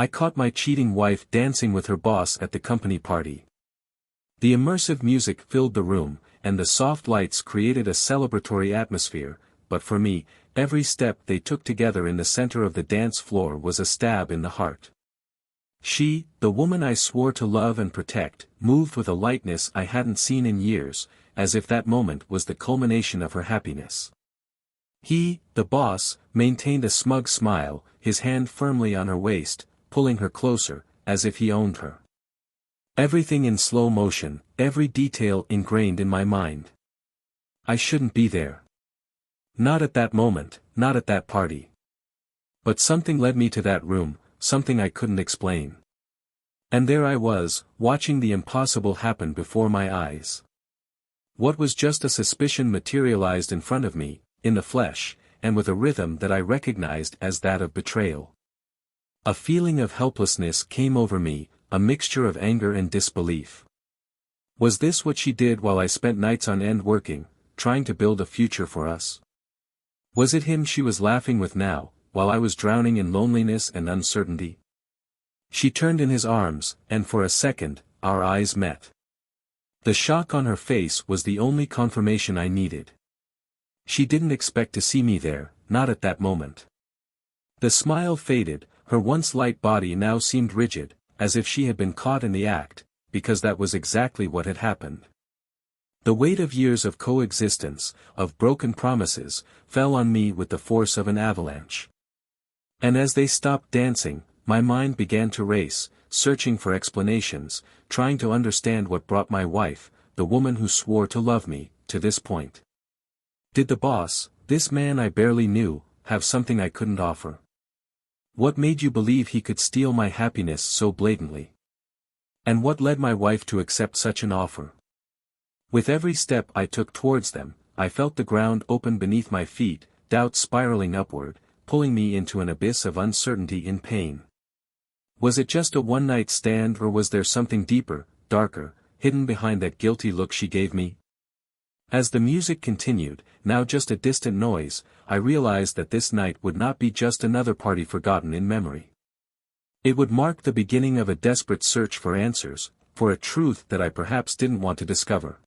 I caught my cheating wife dancing with her boss at the company party. The immersive music filled the room, and the soft lights created a celebratory atmosphere, but for me, every step they took together in the center of the dance floor was a stab in the heart. She, the woman I swore to love and protect, moved with a lightness I hadn't seen in years, as if that moment was the culmination of her happiness. He, the boss, maintained a smug smile, his hand firmly on her waist, pulling her closer, as if he owned her. Everything in slow motion, every detail ingrained in my mind. I shouldn't be there. Not at that moment, not at that party. But something led me to that room, something I couldn't explain. And there I was, watching the impossible happen before my eyes. What was just a suspicion materialized in front of me, in the flesh, and with a rhythm that I recognized as that of betrayal. A feeling of helplessness came over me, a mixture of anger and disbelief. Was this what she did while I spent nights on end working, trying to build a future for us? Was it him she was laughing with now, while I was drowning in loneliness and uncertainty? She turned in his arms, and for a second, our eyes met. The shock on her face was the only confirmation I needed. She didn't expect to see me there, not at that moment. The smile faded, her once light body now seemed rigid, as if she had been caught in the act, because that was exactly what had happened. The weight of years of coexistence, of broken promises, fell on me with the force of an avalanche. And as they stopped dancing, my mind began to race, searching for explanations, trying to understand what brought my wife, the woman who swore to love me, to this point. Did the boss, this man I barely knew, have something I couldn't offer? What made you believe he could steal my happiness so blatantly? And what led my wife to accept such an offer? With every step I took towards them, I felt the ground open beneath my feet, doubt spiraling upward, pulling me into an abyss of uncertainty and pain. Was it just a one-night stand, or was there something deeper, darker, hidden behind that guilty look she gave me? As the music continued, now just a distant noise, I realized that this night would not be just another party forgotten in memory. It would mark the beginning of a desperate search for answers, for a truth that I perhaps didn't want to discover.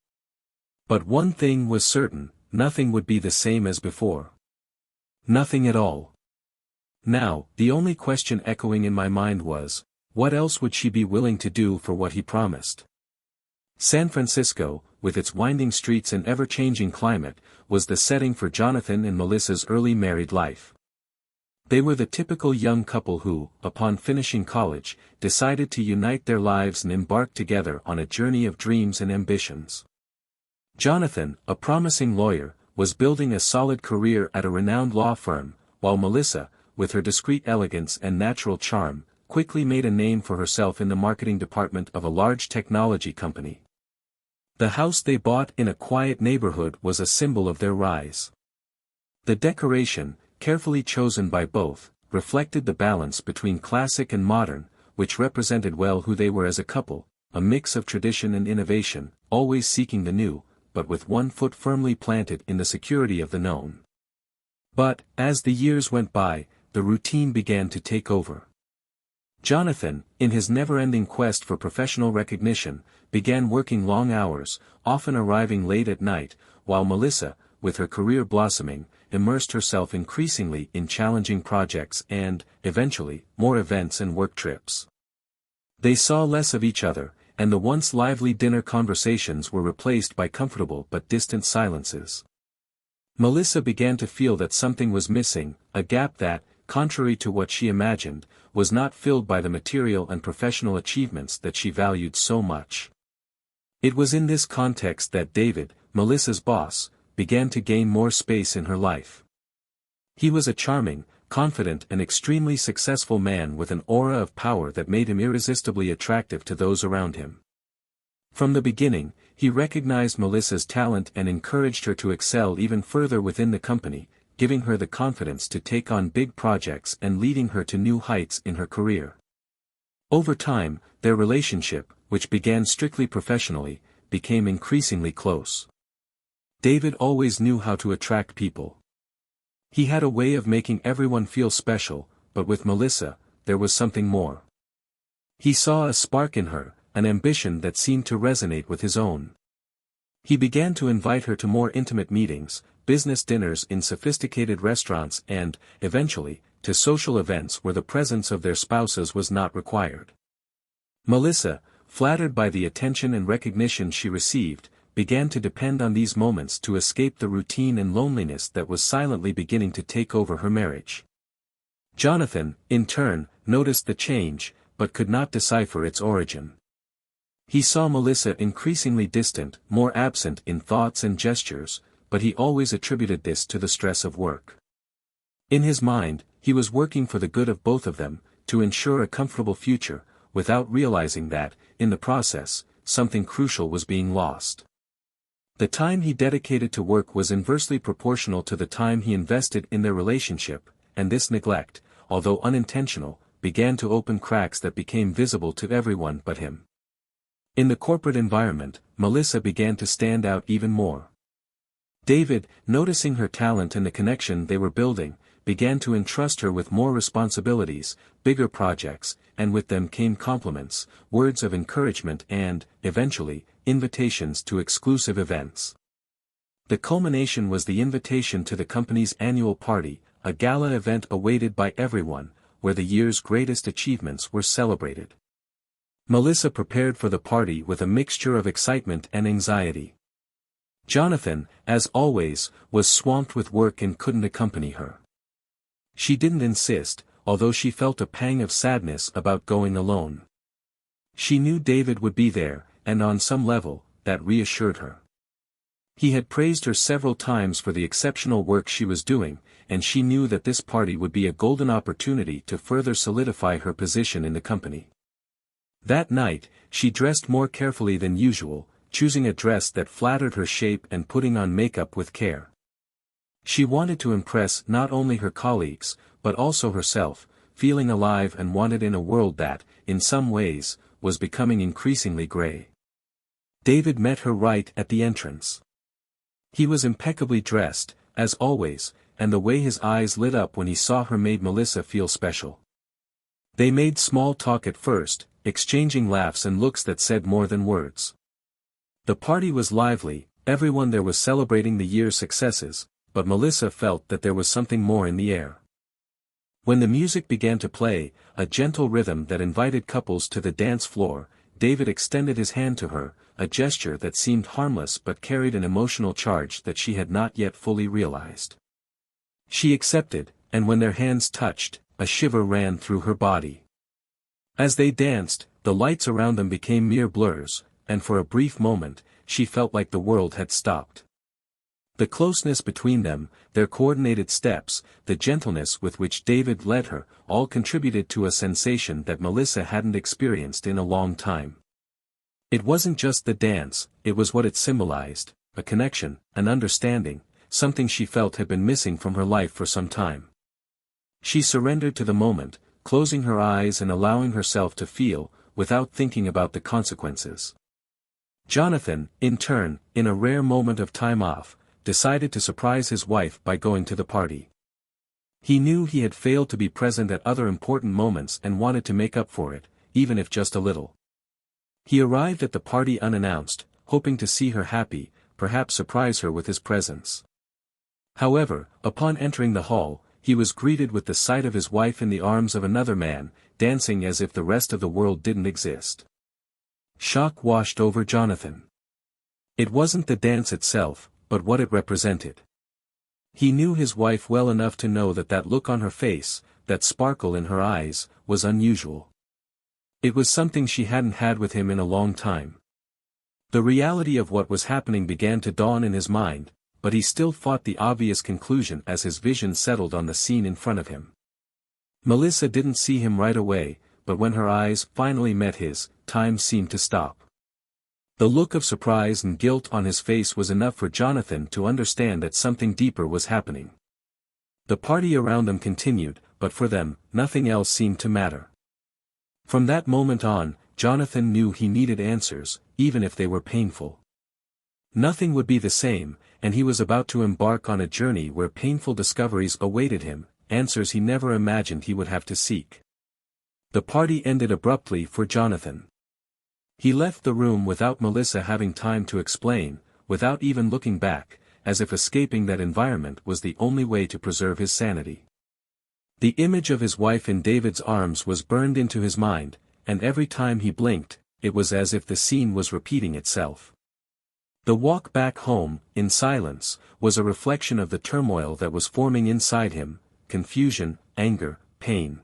But one thing was certain, nothing would be the same as before. Nothing at all. Now, the only question echoing in my mind was, what else would she be willing to do for what he promised? San Francisco, with its winding streets and ever-changing climate, was the setting for Jonathan and Melissa's early married life. They were the typical young couple who, upon finishing college, decided to unite their lives and embark together on a journey of dreams and ambitions. Jonathan, a promising lawyer, was building a solid career at a renowned law firm, while Melissa, with her discreet elegance and natural charm, quickly made a name for herself in the marketing department of a large technology company. The house they bought in a quiet neighborhood was a symbol of their rise. The decoration, carefully chosen by both, reflected the balance between classic and modern, which represented well who they were as a couple, a mix of tradition and innovation, always seeking the new, but with one foot firmly planted in the security of the known. But, as the years went by, the routine began to take over. Jonathan, in his never-ending quest for professional recognition, began working long hours, often arriving late at night, while Melissa, with her career blossoming, immersed herself increasingly in challenging projects and, eventually, more events and work trips. They saw less of each other, and the once lively dinner conversations were replaced by comfortable but distant silences. Melissa began to feel that something was missing, a gap that, contrary to what she imagined, was not filled by the material and professional achievements that she valued so much. It was in this context that David, Melissa's boss, began to gain more space in her life. He was a charming, confident and extremely successful man with an aura of power that made him irresistibly attractive to those around him. From the beginning, he recognized Melissa's talent and encouraged her to excel even further within the company, giving her the confidence to take on big projects and leading her to new heights in her career. Over time, their relationship, which began strictly professionally, became increasingly close. David always knew how to attract people. He had a way of making everyone feel special, but with Melissa, there was something more. He saw a spark in her, an ambition that seemed to resonate with his own. He began to invite her to more intimate meetings, business dinners in sophisticated restaurants and, eventually, to social events where the presence of their spouses was not required. Melissa, flattered by the attention and recognition she received, began to depend on these moments to escape the routine and loneliness that was silently beginning to take over her marriage. Jonathan, in turn, noticed the change, but could not decipher its origin. He saw Melissa increasingly distant, more absent in thoughts and gestures, but he always attributed this to the stress of work. In his mind, he was working for the good of both of them, to ensure a comfortable future, without realizing that, in the process, something crucial was being lost. The time he dedicated to work was inversely proportional to the time he invested in their relationship, and this neglect, although unintentional, began to open cracks that became visible to everyone but him. In the corporate environment, Melissa began to stand out even more. David, noticing her talent and the connection they were building, began to entrust her with more responsibilities, bigger projects, and with them came compliments, words of encouragement and, eventually, invitations to exclusive events. The culmination was the invitation to the company's annual party, a gala event awaited by everyone, where the year's greatest achievements were celebrated. Melissa prepared for the party with a mixture of excitement and anxiety. Jonathan, as always, was swamped with work and couldn't accompany her. She didn't insist, although she felt a pang of sadness about going alone. She knew David would be there, and on some level, that reassured her. He had praised her several times for the exceptional work she was doing, and she knew that this party would be a golden opportunity to further solidify her position in the company. That night, she dressed more carefully than usual, choosing a dress that flattered her shape and putting on makeup with care. She wanted to impress not only her colleagues, but also herself, feeling alive and wanted in a world that, in some ways, was becoming increasingly gray. David met her right at the entrance. He was impeccably dressed, as always, and the way his eyes lit up when he saw her made Melissa feel special. They made small talk at first, exchanging laughs and looks that said more than words. The party was lively, everyone there was celebrating the year's successes, but Melissa felt that there was something more in the air. When the music began to play, a gentle rhythm that invited couples to the dance floor, David extended his hand to her, a gesture that seemed harmless but carried an emotional charge that she had not yet fully realized. She accepted, and when their hands touched, a shiver ran through her body. As they danced, the lights around them became mere blurs, and for a brief moment, she felt like the world had stopped. The closeness between them, their coordinated steps, the gentleness with which David led her, all contributed to a sensation that Melissa hadn't experienced in a long time. It wasn't just the dance, it was what it symbolized, a connection, an understanding, something she felt had been missing from her life for some time. She surrendered to the moment, closing her eyes and allowing herself to feel, without thinking about the consequences. Jonathan, in turn, in a rare moment of time off, decided to surprise his wife by going to the party. He knew he had failed to be present at other important moments and wanted to make up for it, even if just a little. He arrived at the party unannounced, hoping to see her happy, perhaps surprise her with his presence. However, upon entering the hall, he was greeted with the sight of his wife in the arms of another man, dancing as if the rest of the world didn't exist. Shock washed over Jonathan. It wasn't the dance itself, but what it represented. He knew his wife well enough to know that that look on her face, that sparkle in her eyes, was unusual. It was something she hadn't had with him in a long time. The reality of what was happening began to dawn in his mind, but he still fought the obvious conclusion as his vision settled on the scene in front of him. Melissa didn't see him right away, but when her eyes finally met his, time seemed to stop. The look of surprise and guilt on his face was enough for Jonathan to understand that something deeper was happening. The party around them continued, but for them, nothing else seemed to matter. From that moment on, Jonathan knew he needed answers, even if they were painful. Nothing would be the same, and he was about to embark on a journey where painful discoveries awaited him, answers he never imagined he would have to seek. The party ended abruptly for Jonathan. He left the room without Melissa having time to explain, without even looking back, as if escaping that environment was the only way to preserve his sanity. The image of his wife in David's arms was burned into his mind, and every time he blinked, it was as if the scene was repeating itself. The walk back home, in silence, was a reflection of the turmoil that was forming inside him: confusion, anger, pain.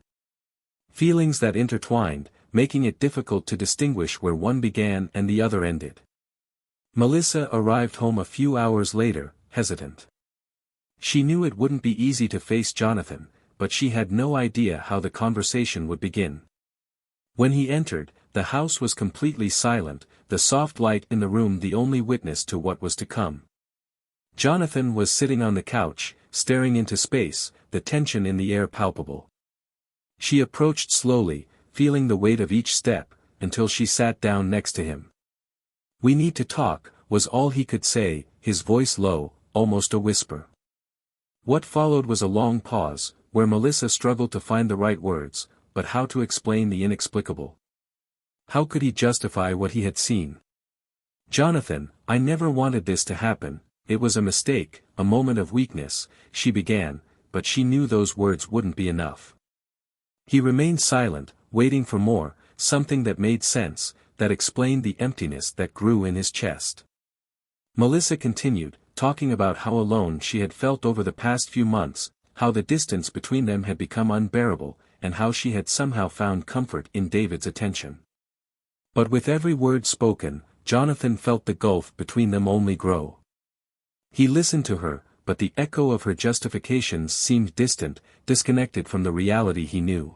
Feelings that intertwined, making it difficult to distinguish where one began and the other ended. Melissa arrived home a few hours later, hesitant. She knew it wouldn't be easy to face Jonathan, but she had no idea how the conversation would begin. When he entered, the house was completely silent, the soft light in the room the only witness to what was to come. Jonathan was sitting on the couch, staring into space, the tension in the air palpable. She approached slowly, feeling the weight of each step, until she sat down next to him. "We need to talk," was all he could say, his voice low, almost a whisper. What followed was a long pause, where Melissa struggled to find the right words, but how to explain the inexplicable? How could he justify what he had seen? "Jonathan, I never wanted this to happen, it was a mistake, a moment of weakness," she began, but she knew those words wouldn't be enough. He remained silent, waiting for more, something that made sense, that explained the emptiness that grew in his chest. Melissa continued, talking about how alone she had felt over the past few months, how the distance between them had become unbearable, and how she had somehow found comfort in David's attention. But with every word spoken, Jonathan felt the gulf between them only grow. He listened to her, but the echo of her justifications seemed distant, disconnected from the reality he knew.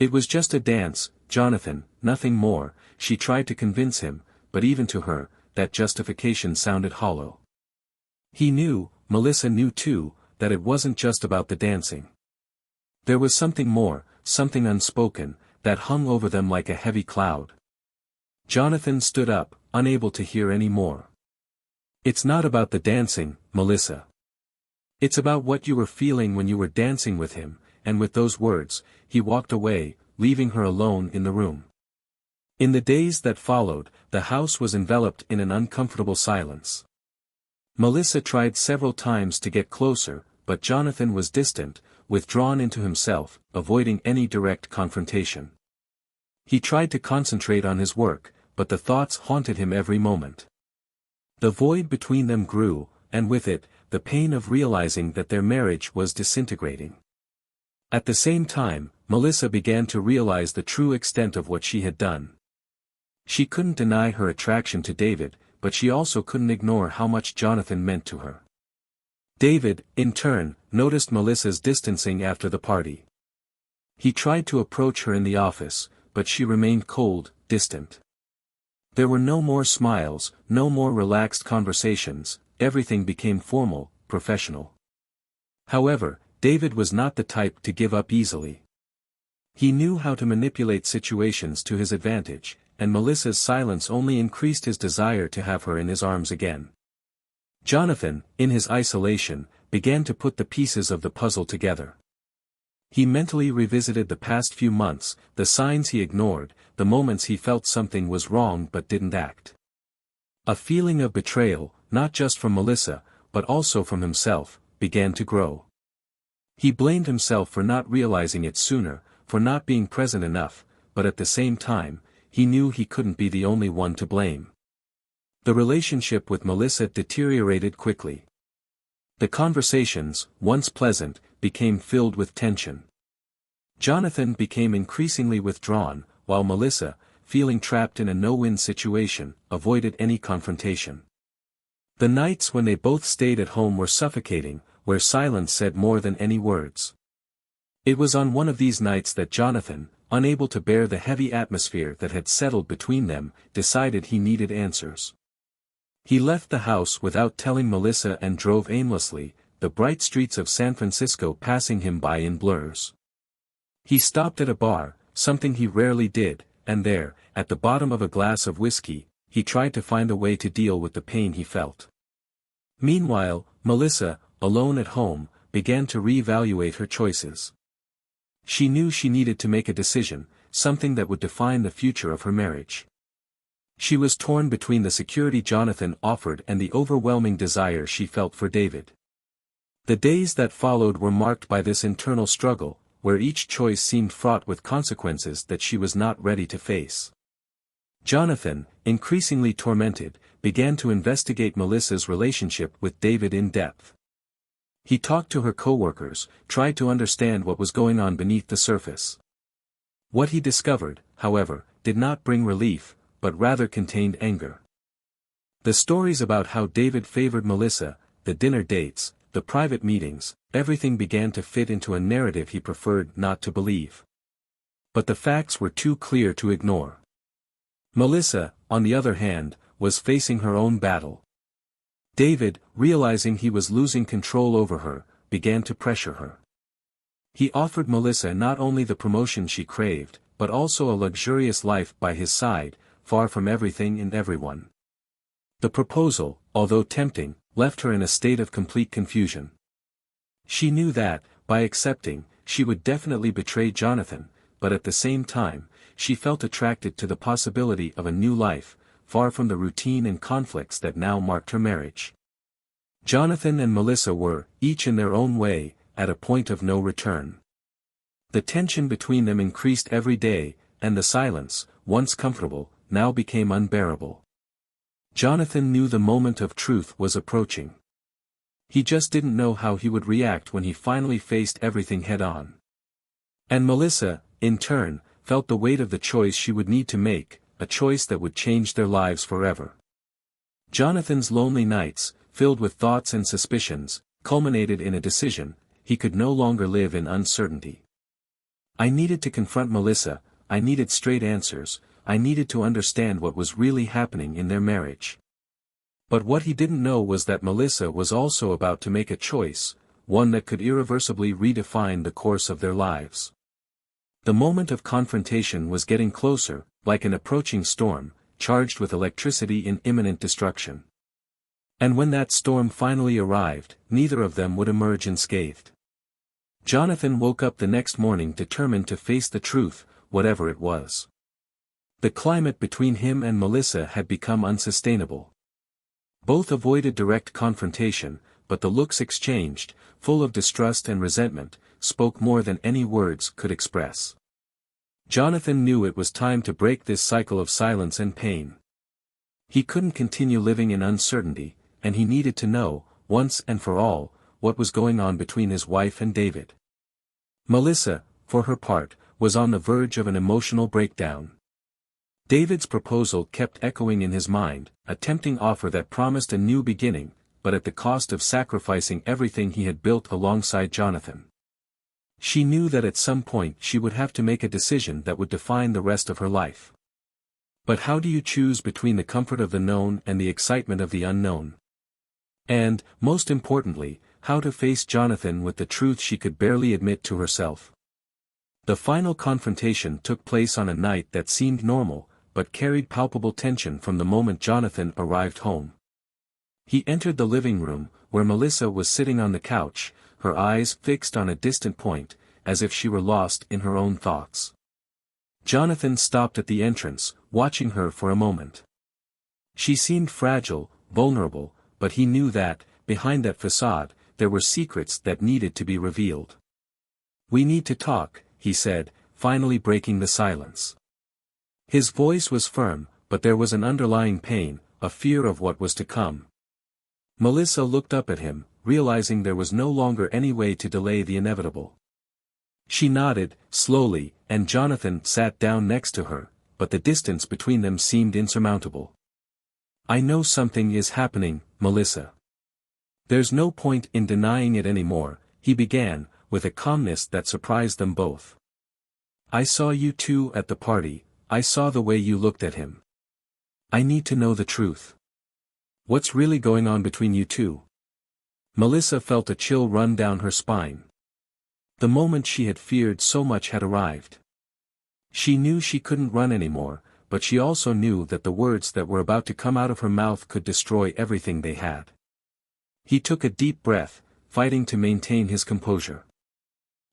"It was just a dance, Jonathan, nothing more," she tried to convince him, but even to her, that justification sounded hollow. He knew, Melissa knew too, that it wasn't just about the dancing. There was something more, something unspoken, that hung over them like a heavy cloud. Jonathan stood up, unable to hear any more. "It's not about the dancing, Melissa. It's about what you were feeling when you were dancing with him," and with those words, he walked away, leaving her alone in the room. In the days that followed, the house was enveloped in an uncomfortable silence. Melissa tried several times to get closer, but Jonathan was distant, withdrawn into himself, avoiding any direct confrontation. He tried to concentrate on his work, but the thoughts haunted him every moment. The void between them grew, and with it, the pain of realizing that their marriage was disintegrating. At the same time, Melissa began to realize the true extent of what she had done. She couldn't deny her attraction to David, but she also couldn't ignore how much Jonathan meant to her. David, in turn, noticed Melissa's distancing after the party. He tried to approach her in the office, but she remained cold, distant. There were no more smiles, no more relaxed conversations, everything became formal, professional. However, David was not the type to give up easily. He knew how to manipulate situations to his advantage, and Melissa's silence only increased his desire to have her in his arms again. Jonathan, in his isolation, began to put the pieces of the puzzle together. He mentally revisited the past few months, the signs he ignored, the moments he felt something was wrong but didn't act. A feeling of betrayal, not just from Melissa, but also from himself, began to grow. He blamed himself for not realizing it sooner, for not being present enough, but at the same time, he knew he couldn't be the only one to blame. The relationship with Melissa deteriorated quickly. The conversations, once pleasant, became filled with tension. Jonathan became increasingly withdrawn, while Melissa, feeling trapped in a no-win situation, avoided any confrontation. The nights when they both stayed at home were suffocating, where silence said more than any words. It was on one of these nights that Jonathan, unable to bear the heavy atmosphere that had settled between them, decided he needed answers. He left the house without telling Melissa and drove aimlessly, the bright streets of San Francisco passing him by in blurs. He stopped at a bar, something he rarely did, and there, at the bottom of a glass of whiskey, he tried to find a way to deal with the pain he felt. Meanwhile, Melissa, alone at home, began to reevaluate her choices. She knew she needed to make a decision, something that would define the future of her marriage. She was torn between the security Jonathan offered and the overwhelming desire she felt for David. The days that followed were marked by this internal struggle, where each choice seemed fraught with consequences that she was not ready to face. Jonathan, increasingly tormented, began to investigate Melissa's relationship with David in depth. He talked to her co-workers, tried to understand what was going on beneath the surface. What he discovered, however, did not bring relief, but rather contained anger. The stories about how David favored Melissa, the dinner dates, the private meetings, everything began to fit into a narrative he preferred not to believe. But the facts were too clear to ignore. Melissa, on the other hand, was facing her own battle. David, realizing he was losing control over her, began to pressure her. He offered Melissa not only the promotion she craved, but also a luxurious life by his side, far from everything and everyone. The proposal, although tempting, left her in a state of complete confusion. She knew that, by accepting, she would definitely betray Jonathan, but at the same time, she felt attracted to the possibility of a new life, far from the routine and conflicts that now marked her marriage. Jonathan and Melissa were, each in their own way, at a point of no return. The tension between them increased every day, and the silence, once comfortable, now became unbearable. Jonathan knew the moment of truth was approaching. He just didn't know how he would react when he finally faced everything head-on. And Melissa, in turn, felt the weight of the choice she would need to make, a choice that would change their lives forever. Jonathan's lonely nights, filled with thoughts and suspicions, culminated in a decision: he could no longer live in uncertainty. I needed to confront Melissa, I needed straight answers, I needed to understand what was really happening in their marriage. But what he didn't know was that Melissa was also about to make a choice, one that could irreversibly redefine the course of their lives. The moment of confrontation was getting closer, like an approaching storm, charged with electricity in imminent destruction. And when that storm finally arrived, neither of them would emerge unscathed. Jonathan woke up the next morning determined to face the truth, whatever it was. The climate between him and Melissa had become unsustainable. Both avoided direct confrontation, but the looks exchanged, full of distrust and resentment, spoke more than any words could express. Jonathan knew it was time to break this cycle of silence and pain. He couldn't continue living in uncertainty, and he needed to know, once and for all, what was going on between his wife and David. Melissa, for her part, was on the verge of an emotional breakdown. David's proposal kept echoing in his mind, a tempting offer that promised a new beginning, but at the cost of sacrificing everything he had built alongside Jonathan. She knew that at some point she would have to make a decision that would define the rest of her life. But how do you choose between the comfort of the known and the excitement of the unknown? And, most importantly, how to face Jonathan with the truth she could barely admit to herself. The final confrontation took place on a night that seemed normal, but carried palpable tension from the moment Jonathan arrived home. He entered the living room, where Melissa was sitting on the couch, her eyes fixed on a distant point, as if she were lost in her own thoughts. Jonathan stopped at the entrance, watching her for a moment. She seemed fragile, vulnerable, but he knew that, behind that facade, there were secrets that needed to be revealed. "We need to talk," he said, finally breaking the silence. His voice was firm, but there was an underlying pain, a fear of what was to come. Melissa looked up at him, realizing there was no longer any way to delay the inevitable. She nodded, slowly, and Jonathan sat down next to her, but the distance between them seemed insurmountable. "I know something is happening, Melissa. There's no point in denying it anymore," he began, with a calmness that surprised them both. "I saw you two at the party, I saw the way you looked at him. I need to know the truth. What's really going on between you two?" Melissa felt a chill run down her spine. The moment she had feared so much had arrived. She knew she couldn't run anymore, but she also knew that the words that were about to come out of her mouth could destroy everything they had. He took a deep breath, fighting to maintain his composure.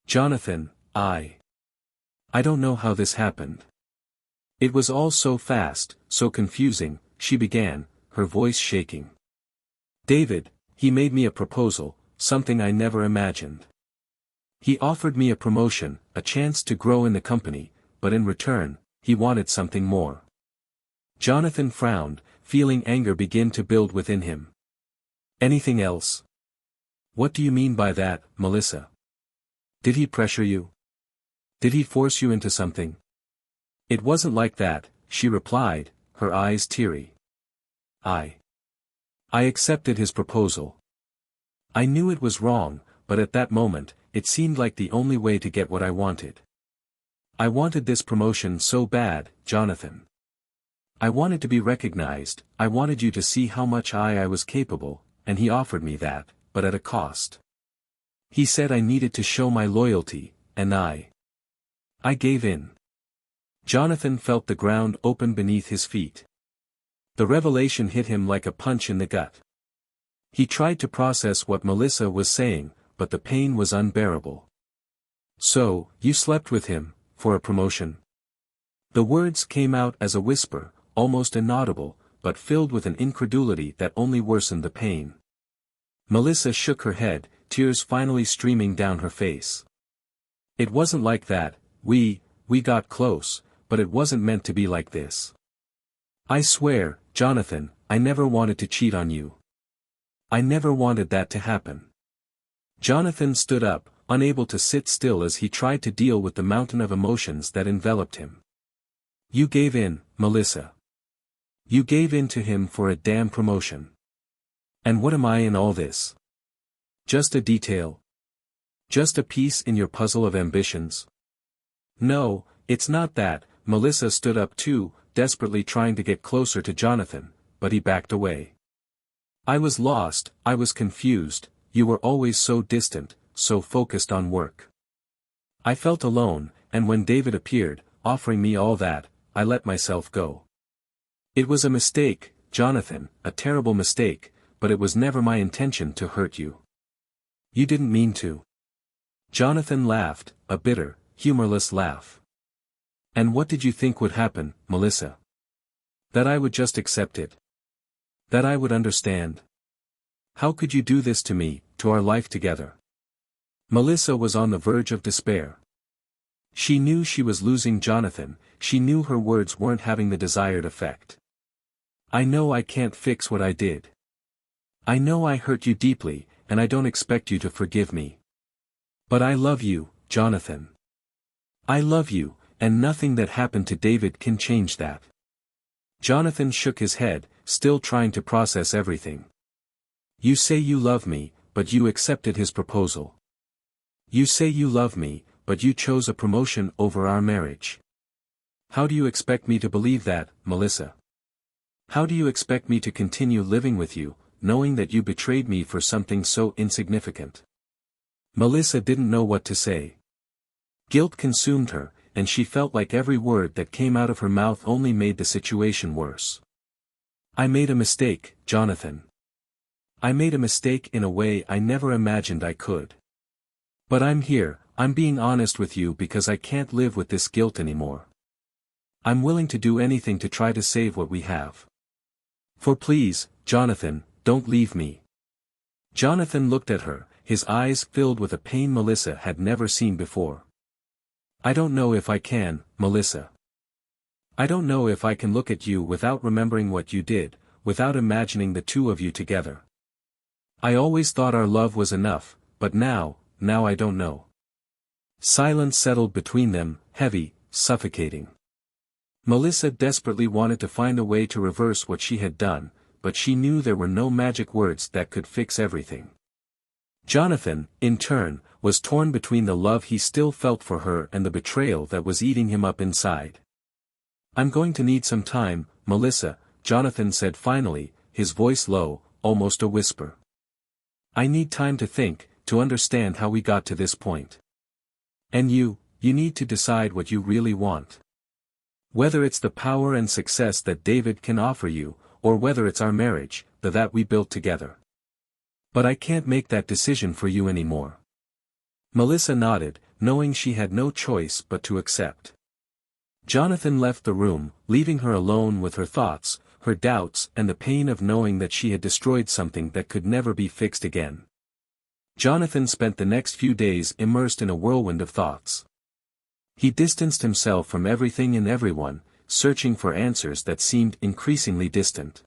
"Jonathan, I I don't know how this happened. It was all so fast, so confusing, she began, her voice shaking. David, he made me a proposal, something I never imagined. He offered me a promotion, a chance to grow in the company, but in return, he wanted something more. Jonathan frowned, feeling anger begin to build within him. Anything else? What do you mean by that, Melissa? Did he pressure you? Did he force you into something? It wasn't like that, she replied, her eyes teary. I accepted his proposal. I knew it was wrong, but at that moment, it seemed like the only way to get what I wanted. I wanted this promotion so bad, Jonathan. I wanted to be recognized, I wanted you to see how much I was capable, and he offered me that, but at a cost. He said I needed to show my loyalty, and I gave in. Jonathan felt the ground open beneath his feet. The revelation hit him like a punch in the gut. He tried to process what Melissa was saying, but the pain was unbearable. So, you slept with him, for a promotion? The words came out as a whisper, almost inaudible, but filled with an incredulity that only worsened the pain. Melissa shook her head, tears finally streaming down her face. It wasn't like that, we got close, but it wasn't meant to be like this. I swear, Jonathan, I never wanted to cheat on you. I never wanted that to happen. Jonathan stood up, unable to sit still as he tried to deal with the mountain of emotions that enveloped him. You gave in, Melissa. You gave in to him for a damn promotion. And what am I in all this? Just a detail? Just a piece in your puzzle of ambitions? No, it's not that. Melissa stood up too, desperately trying to get closer to Jonathan, but he backed away. I was lost, I was confused, you were always so distant, so focused on work. I felt alone, and when David appeared, offering me all that, I let myself go. It was a mistake, Jonathan, a terrible mistake, but it was never my intention to hurt you. You didn't mean to. Jonathan laughed, a bitter, humorless laugh. And what did you think would happen, Melissa? That I would just accept it? That I would understand? How could you do this to me, to our life together? Melissa was on the verge of despair. She knew she was losing Jonathan, she knew her words weren't having the desired effect. I know I can't fix what I did. I know I hurt you deeply, and I don't expect you to forgive me. But I love you, Jonathan. I love you, and nothing that happened to David can change that. Jonathan shook his head, still trying to process everything. You say you love me, but you accepted his proposal. You say you love me, but you chose a promotion over our marriage. How do you expect me to believe that, Melissa? How do you expect me to continue living with you, knowing that you betrayed me for something so insignificant? Melissa didn't know what to say. Guilt consumed her, and she felt like every word that came out of her mouth only made the situation worse. I made a mistake, Jonathan. I made a mistake in a way I never imagined I could. But I'm here, I'm being honest with you because I can't live with this guilt anymore. I'm willing to do anything to try to save what we have. For please, Jonathan, don't leave me. Jonathan looked at her, his eyes filled with a pain Melissa had never seen before. I don't know if I can, Melissa. I don't know if I can look at you without remembering what you did, without imagining the two of you together. I always thought our love was enough, but now I don't know. Silence settled between them, heavy, suffocating. Melissa desperately wanted to find a way to reverse what she had done, but she knew there were no magic words that could fix everything. Jonathan, in turn, was torn between the love he still felt for her and the betrayal that was eating him up inside. I'm going to need some time, Melissa, Jonathan said finally, his voice low, almost a whisper. I need time to think, to understand how we got to this point. And you need to decide what you really want. Whether it's the power and success that David can offer you, or whether it's our marriage, that we built together. But I can't make that decision for you anymore. Melissa nodded, knowing she had no choice but to accept. Jonathan left the room, leaving her alone with her thoughts, her doubts and the pain of knowing that she had destroyed something that could never be fixed again. Jonathan spent the next few days immersed in a whirlwind of thoughts. He distanced himself from everything and everyone, searching for answers that seemed increasingly distant.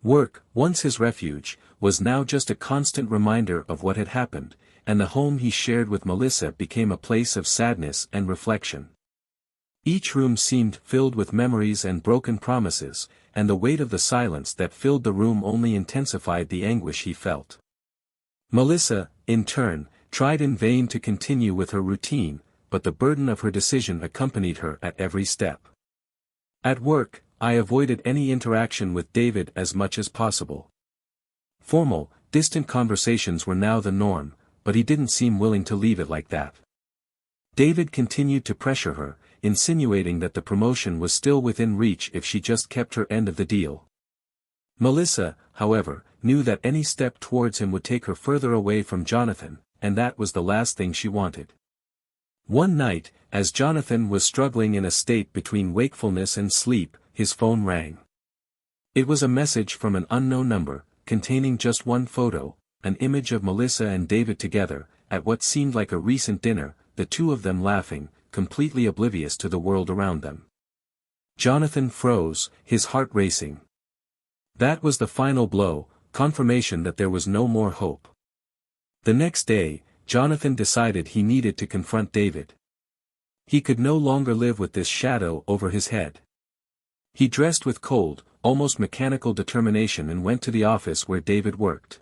Work, once his refuge, was now just a constant reminder of what had happened, and the home he shared with Melissa became a place of sadness and reflection. Each room seemed filled with memories and broken promises, and the weight of the silence that filled the room only intensified the anguish he felt. Melissa, in turn, tried in vain to continue with her routine, but the burden of her decision accompanied her at every step. At work, I avoided any interaction with David as much as possible. Formal, distant conversations were now the norm, but he didn't seem willing to leave it like that. David continued to pressure her, insinuating that the promotion was still within reach if she just kept her end of the deal. Melissa, however, knew that any step towards him would take her further away from Jonathan, and that was the last thing she wanted. One night, as Jonathan was struggling in a state between wakefulness and sleep, his phone rang. It was a message from an unknown number, containing just one photo, an image of Melissa and David together, at what seemed like a recent dinner, the two of them laughing, completely oblivious to the world around them. Jonathan froze, his heart racing. That was the final blow, confirmation that there was no more hope. The next day, Jonathan decided he needed to confront David. He could no longer live with this shadow over his head. He dressed with cold, almost mechanical determination and went to the office where David worked.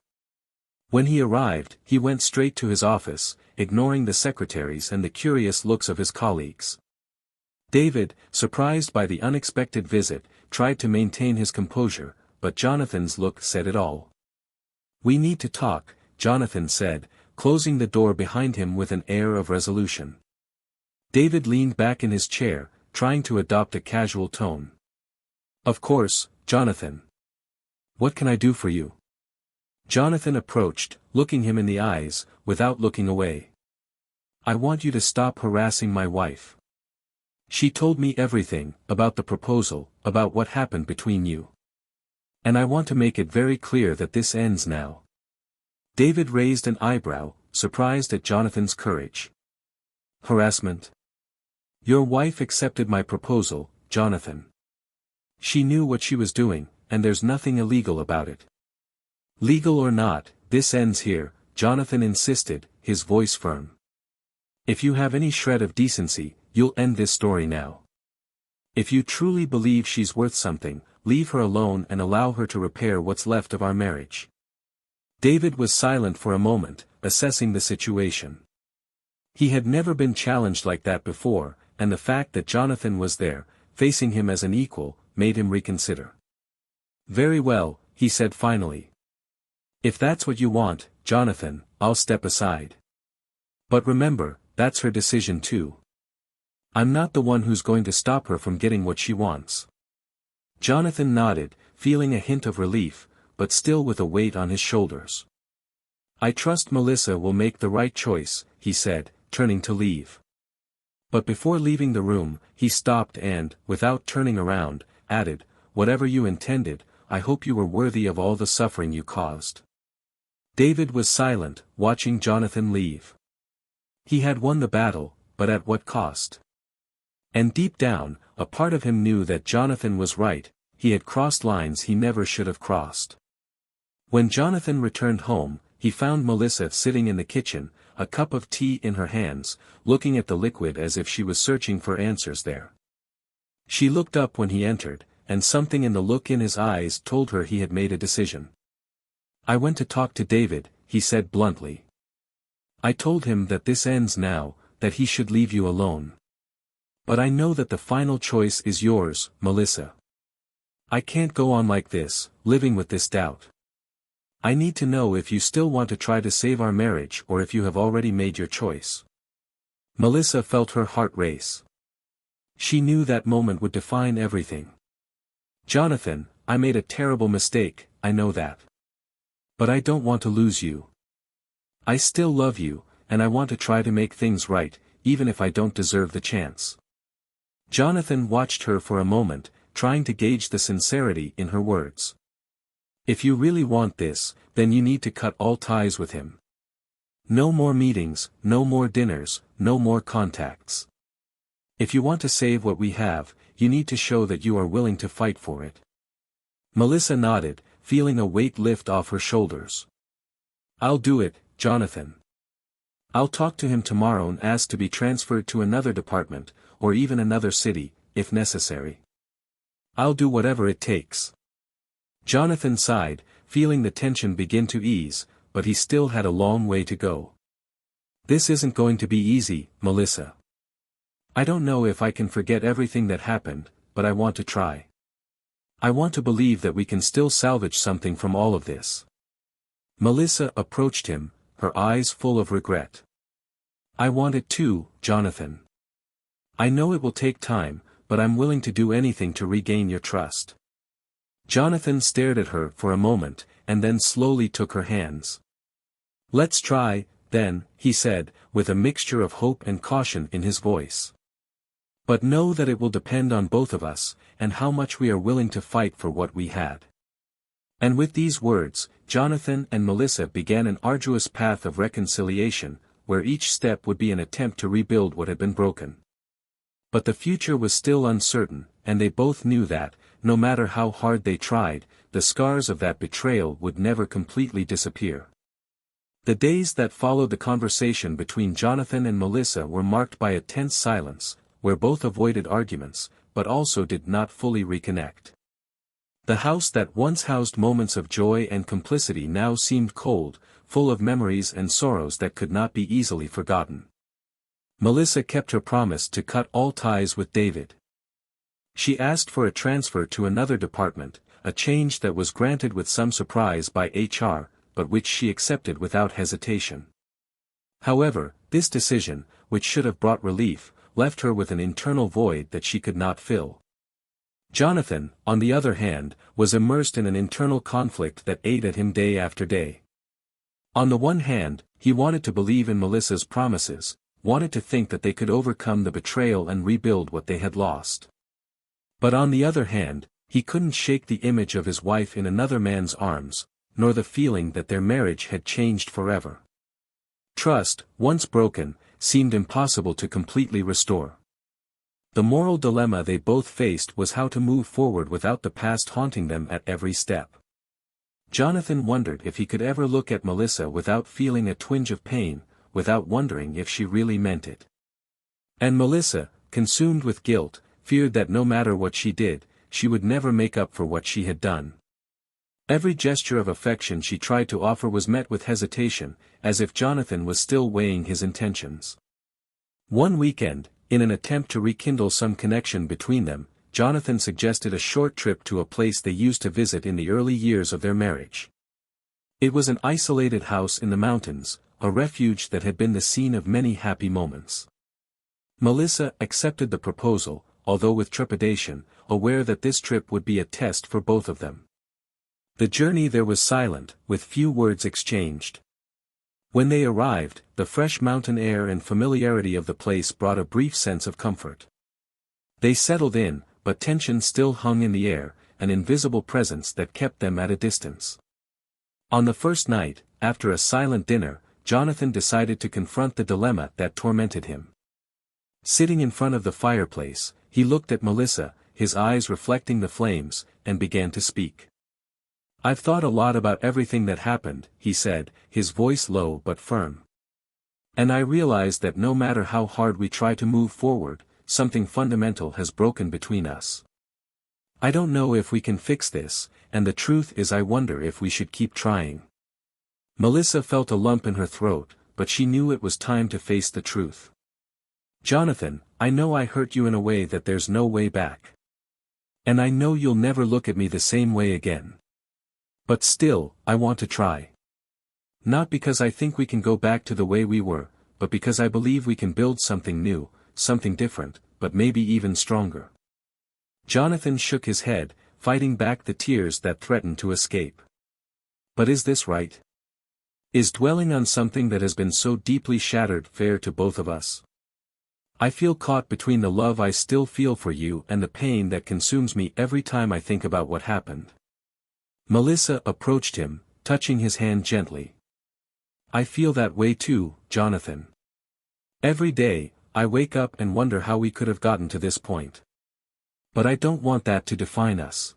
When he arrived, he went straight to his office, ignoring the secretaries and the curious looks of his colleagues. David, surprised by the unexpected visit, tried to maintain his composure, but Jonathan's look said it all. "We need to talk," Jonathan said, closing the door behind him with an air of resolution. David leaned back in his chair, trying to adopt a casual tone. "Of course, Jonathan. What can I do for you?" Jonathan approached, looking him in the eyes, without looking away. "I want you to stop harassing my wife. She told me everything, about the proposal, about what happened between you. And I want to make it very clear that this ends now." David raised an eyebrow, surprised at Jonathan's courage. "Harassment? Your wife accepted my proposal, Jonathan. She knew what she was doing, and there's nothing illegal about it." "Legal or not, this ends here," Jonathan insisted, his voice firm. "If you have any shred of decency, you'll end this story now. If you truly believe she's worth something, leave her alone and allow her to repair what's left of our marriage." David was silent for a moment, assessing the situation. He had never been challenged like that before, and the fact that Jonathan was there, facing him as an equal, made him reconsider. "Very well," he said finally. "If that's what you want, Jonathan, I'll step aside. But remember, that's her decision too. I'm not the one who's going to stop her from getting what she wants." Jonathan nodded, feeling a hint of relief, but still with a weight on his shoulders. "I trust Melissa will make the right choice," he said, turning to leave. But before leaving the room, he stopped and, without turning around, added, "Whatever you intended, I hope you were worthy of all the suffering you caused." David was silent, watching Jonathan leave. He had won the battle, but at what cost? And deep down, a part of him knew that Jonathan was right, he had crossed lines he never should have crossed. When Jonathan returned home, he found Melissa sitting in the kitchen, a cup of tea in her hands, looking at the liquid as if she was searching for answers there. She looked up when he entered, and something in the look in his eyes told her he had made a decision. "I went to talk to David," he said bluntly. "I told him that this ends now, that he should leave you alone. But I know that the final choice is yours, Melissa. I can't go on like this, living with this doubt. I need to know if you still want to try to save our marriage or if you have already made your choice." Melissa felt her heart race. She knew that moment would define everything. "Jonathan, I made a terrible mistake, I know that. But I don't want to lose you. I still love you, and I want to try to make things right, even if I don't deserve the chance. Jonathan watched her for a moment, trying to gauge the sincerity in her words. If you really want this, then you need to cut all ties with him. No more meetings, no more dinners, no more contacts. If you want to save what we have, you need to show that you are willing to fight for it. Melissa nodded, feeling a weight lift off her shoulders. I'll do it, Jonathan. I'll talk to him tomorrow and ask to be transferred to another department, or even another city, if necessary. I'll do whatever it takes. Jonathan sighed, feeling the tension begin to ease, but he still had a long way to go. This isn't going to be easy, Melissa. I don't know if I can forget everything that happened, but I want to try. I want to believe that we can still salvage something from all of this. Melissa approached him, her eyes full of regret. I want it too, Jonathan. I know it will take time, but I'm willing to do anything to regain your trust. Jonathan stared at her for a moment, and then slowly took her hands. Let's try, then, he said, with a mixture of hope and caution in his voice. But know that it will depend on both of us, and how much we are willing to fight for what we had. And with these words, Jonathan and Melissa began an arduous path of reconciliation, where each step would be an attempt to rebuild what had been broken. But the future was still uncertain, and they both knew that, no matter how hard they tried, the scars of that betrayal would never completely disappear. The days that followed the conversation between Jonathan and Melissa were marked by a tense silence, where both avoided arguments, but also did not fully reconnect. The house that once housed moments of joy and complicity now seemed cold, full of memories and sorrows that could not be easily forgotten. Melissa kept her promise to cut all ties with David. She asked for a transfer to another department, a change that was granted with some surprise by HR, but which she accepted without hesitation. However, this decision, which should have brought relief, left her with an internal void that she could not fill. Jonathan, on the other hand, was immersed in an internal conflict that ate at him day after day. On the one hand, he wanted to believe in Melissa's promises, wanted to think that they could overcome the betrayal and rebuild what they had lost. But on the other hand, he couldn't shake the image of his wife in another man's arms, nor the feeling that their marriage had changed forever. Trust, once broken, seemed impossible to completely restore. The moral dilemma they both faced was how to move forward without the past haunting them at every step. Jonathan wondered if he could ever look at Melissa without feeling a twinge of pain, without wondering if she really meant it. And Melissa, consumed with guilt, feared that no matter what she did, she would never make up for what she had done. Every gesture of affection she tried to offer was met with hesitation, as if Jonathan was still weighing his intentions. One weekend, in an attempt to rekindle some connection between them, Jonathan suggested a short trip to a place they used to visit in the early years of their marriage. It was an isolated house in the mountains, a refuge that had been the scene of many happy moments. Melissa accepted the proposal, although with trepidation, aware that this trip would be a test for both of them. The journey there was silent, with few words exchanged. When they arrived, the fresh mountain air and familiarity of the place brought a brief sense of comfort. They settled in, but tension still hung in the air, an invisible presence that kept them at a distance. On the first night, after a silent dinner, Jonathan decided to confront the dilemma that tormented him. Sitting in front of the fireplace, he looked at Melissa, his eyes reflecting the flames, and began to speak. I've thought a lot about everything that happened, he said, his voice low but firm. And I realize that no matter how hard we try to move forward, something fundamental has broken between us. I don't know if we can fix this, and the truth is I wonder if we should keep trying. Melissa felt a lump in her throat, but she knew it was time to face the truth. Jonathan, I know I hurt you in a way that there's no way back. And I know you'll never look at me the same way again. But still, I want to try. Not because I think we can go back to the way we were, but because I believe we can build something new, something different, but maybe even stronger. Jonathan shook his head, fighting back the tears that threatened to escape. But is this right? Is dwelling on something that has been so deeply shattered fair to both of us? I feel caught between the love I still feel for you and the pain that consumes me every time I think about what happened. Melissa approached him, touching his hand gently. I feel that way too, Jonathan. Every day, I wake up and wonder how we could have gotten to this point. But I don't want that to define us.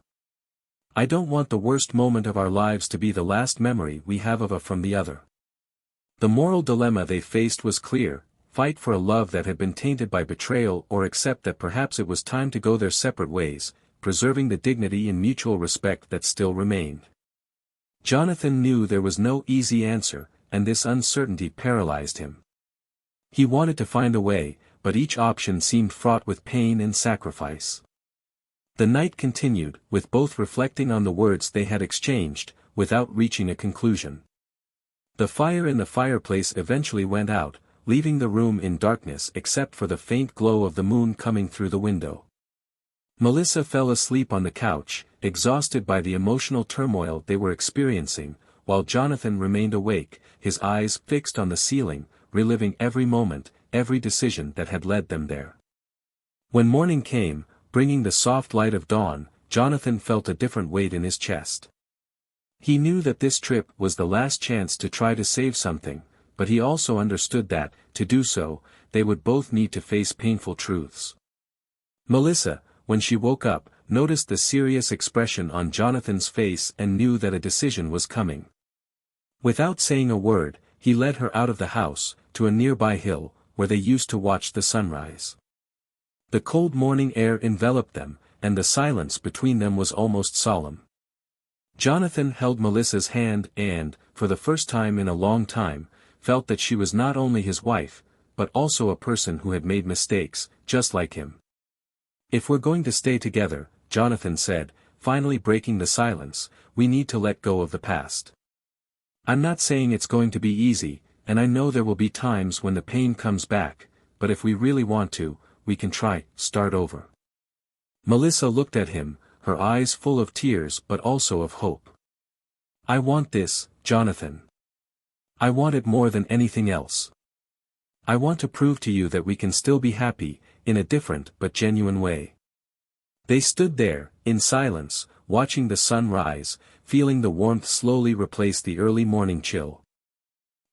I don't want the worst moment of our lives to be the last memory we have of from the other. The moral dilemma they faced was clear: fight for a love that had been tainted by betrayal, or accept that perhaps it was time to go their separate ways, preserving the dignity and mutual respect that still remained. Jonathan knew there was no easy answer, and this uncertainty paralyzed him. He wanted to find a way, but each option seemed fraught with pain and sacrifice. The night continued, with both reflecting on the words they had exchanged, without reaching a conclusion. The fire in the fireplace eventually went out, leaving the room in darkness except for the faint glow of the moon coming through the window. Melissa fell asleep on the couch, exhausted by the emotional turmoil they were experiencing, while Jonathan remained awake, his eyes fixed on the ceiling, reliving every moment, every decision that had led them there. When morning came, bringing the soft light of dawn, Jonathan felt a different weight in his chest. He knew that this trip was the last chance to try to save something, but he also understood that, to do so, they would both need to face painful truths. Melissa, when she woke up, noticed the serious expression on Jonathan's face and knew that a decision was coming. Without saying a word, he led her out of the house, to a nearby hill, where they used to watch the sunrise. The cold morning air enveloped them, and the silence between them was almost solemn. Jonathan held Melissa's hand and, for the first time in a long time, felt that she was not only his wife, but also a person who had made mistakes, just like him. If we're going to stay together, Jonathan said, finally breaking the silence, we need to let go of the past. I'm not saying it's going to be easy, and I know there will be times when the pain comes back, but if we really want to, we can start over. Melissa looked at him, her eyes full of tears but also of hope. I want this, Jonathan. I want it more than anything else. I want to prove to you that we can still be happy, in a different but genuine way. They stood there, in silence, watching the sun rise, feeling the warmth slowly replace the early morning chill.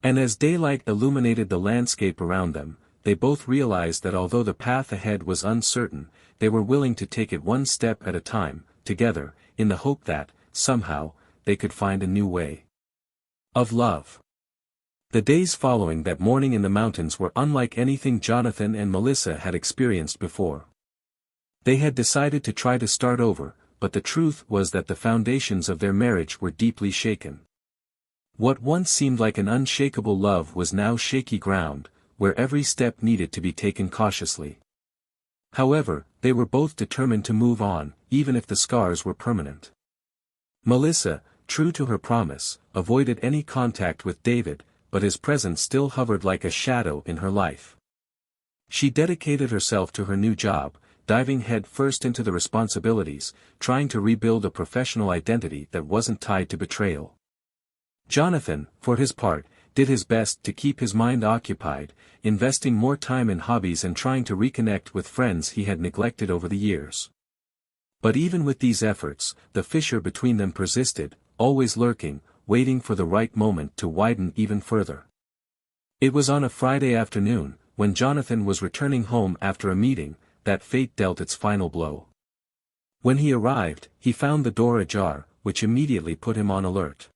And as daylight illuminated the landscape around them, they both realized that although the path ahead was uncertain, they were willing to take it one step at a time, together, in the hope that, somehow, they could find a new way of love. The days following that morning in the mountains were unlike anything Jonathan and Melissa had experienced before. They had decided to try to start over, but the truth was that the foundations of their marriage were deeply shaken. What once seemed like an unshakable love was now shaky ground, where every step needed to be taken cautiously. However, they were both determined to move on, even if the scars were permanent. Melissa, true to her promise, avoided any contact with David, but his presence still hovered like a shadow in her life. She dedicated herself to her new job, diving head first into the responsibilities, trying to rebuild a professional identity that wasn't tied to betrayal. Jonathan, for his part, did his best to keep his mind occupied, investing more time in hobbies and trying to reconnect with friends he had neglected over the years. But even with these efforts, the fissure between them persisted, always lurking, waiting for the right moment to widen even further. It was on a Friday afternoon, when Jonathan was returning home after a meeting, that fate dealt its final blow. When he arrived, he found the door ajar, which immediately put him on alert.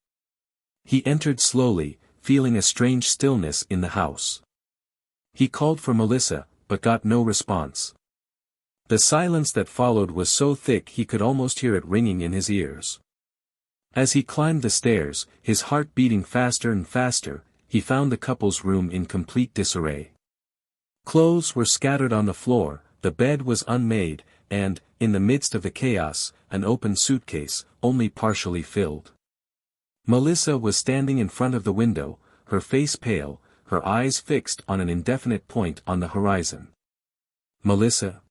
He entered slowly, feeling a strange stillness in the house. He called for Melissa, but got no response. The silence that followed was so thick he could almost hear it ringing in his ears. As he climbed the stairs, his heart beating faster and faster, he found the couple's room in complete disarray. Clothes were scattered on the floor, the bed was unmade, and, in the midst of the chaos, an open suitcase, only partially filled. Melissa was standing in front of the window, her face pale, her eyes fixed on an indefinite point on the horizon. Melissa?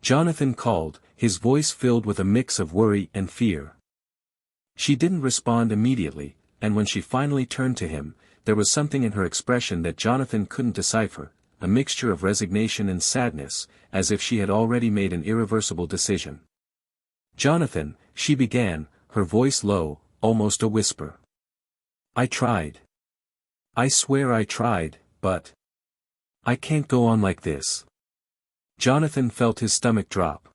Jonathan called, his voice filled with a mix of worry and fear. She didn't respond immediately, and when she finally turned to him, there was something in her expression that Jonathan couldn't decipher, a mixture of resignation and sadness, as if she had already made an irreversible decision. "Jonathan," she began, her voice low, almost a whisper. "I tried. I swear I tried, but I can't go on like this." Jonathan felt his stomach drop.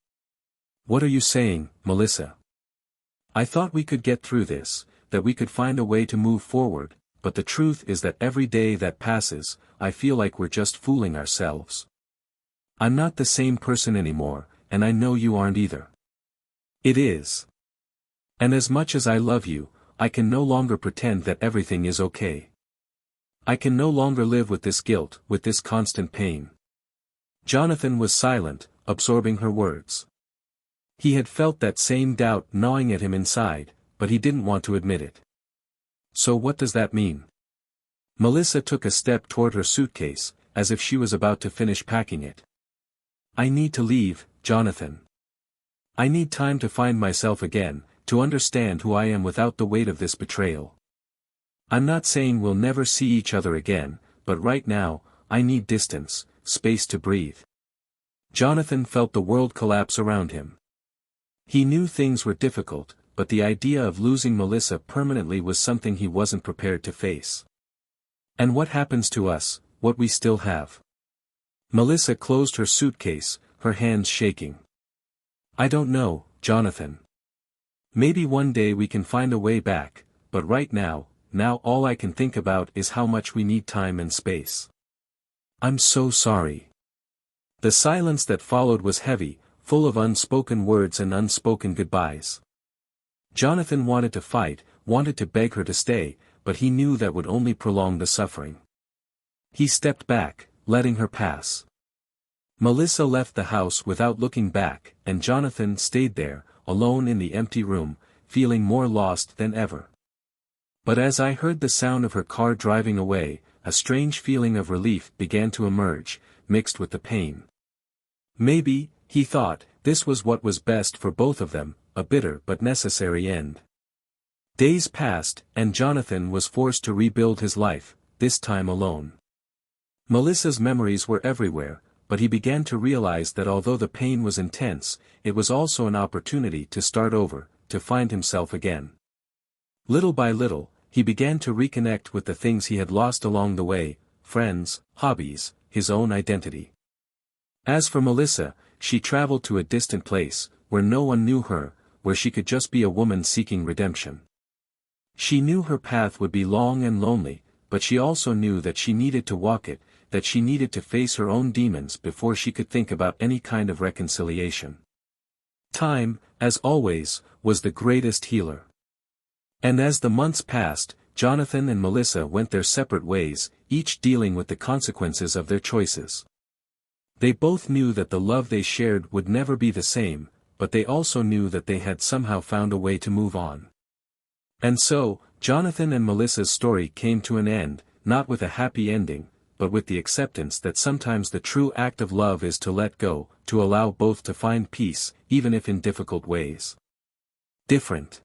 "What are you saying, Melissa? I thought we could get through this, that we could find a way to move forward, but the truth is that every day that passes, I feel like we're just fooling ourselves. I'm not the same person anymore, and I know you aren't either. It is. And as much as I love you, I can no longer pretend that everything is okay. I can no longer live with this guilt, with this constant pain." Jonathan was silent, absorbing her words. He had felt that same doubt gnawing at him inside, but he didn't want to admit it. "So what does that mean?" Melissa took a step toward her suitcase, as if she was about to finish packing it. "I need to leave, Jonathan. I need time to find myself again, to understand who I am without the weight of this betrayal. I'm not saying we'll never see each other again, but right now, I need distance, space to breathe." Jonathan felt the world collapse around him. He knew things were difficult, but the idea of losing Melissa permanently was something he wasn't prepared to face. "And what happens to us, what we still have?" Melissa closed her suitcase, her hands shaking. "I don't know, Jonathan. Maybe one day we can find a way back, but right now all I can think about is how much we need time and space. I'm so sorry." The silence that followed was heavy, full of unspoken words and unspoken goodbyes. Jonathan wanted to fight, wanted to beg her to stay, but he knew that would only prolong the suffering. He stepped back, letting her pass. Melissa left the house without looking back, and Jonathan stayed there, alone in the empty room, feeling more lost than ever. But as I heard the sound of her car driving away, a strange feeling of relief began to emerge, mixed with the pain. Maybe, he thought, this was what was best for both of them, a bitter but necessary end. Days passed, and Jonathan was forced to rebuild his life, this time alone. Melissa's memories were everywhere, but he began to realize that although the pain was intense, it was also an opportunity to start over, to find himself again. Little by little, he began to reconnect with the things he had lost along the way, friends, hobbies, his own identity. As for Melissa, she traveled to a distant place, where no one knew her, where she could just be a woman seeking redemption. She knew her path would be long and lonely, but she also knew that she needed to walk it, that she needed to face her own demons before she could think about any kind of reconciliation. Time, as always, was the greatest healer. And as the months passed, Jonathan and Melissa went their separate ways, each dealing with the consequences of their choices. They both knew that the love they shared would never be the same, but they also knew that they had somehow found a way to move on. And so, Jonathan and Melissa's story came to an end, not with a happy ending, but with the acceptance that sometimes the true act of love is to let go, to allow both to find peace, even if in difficult ways. Different.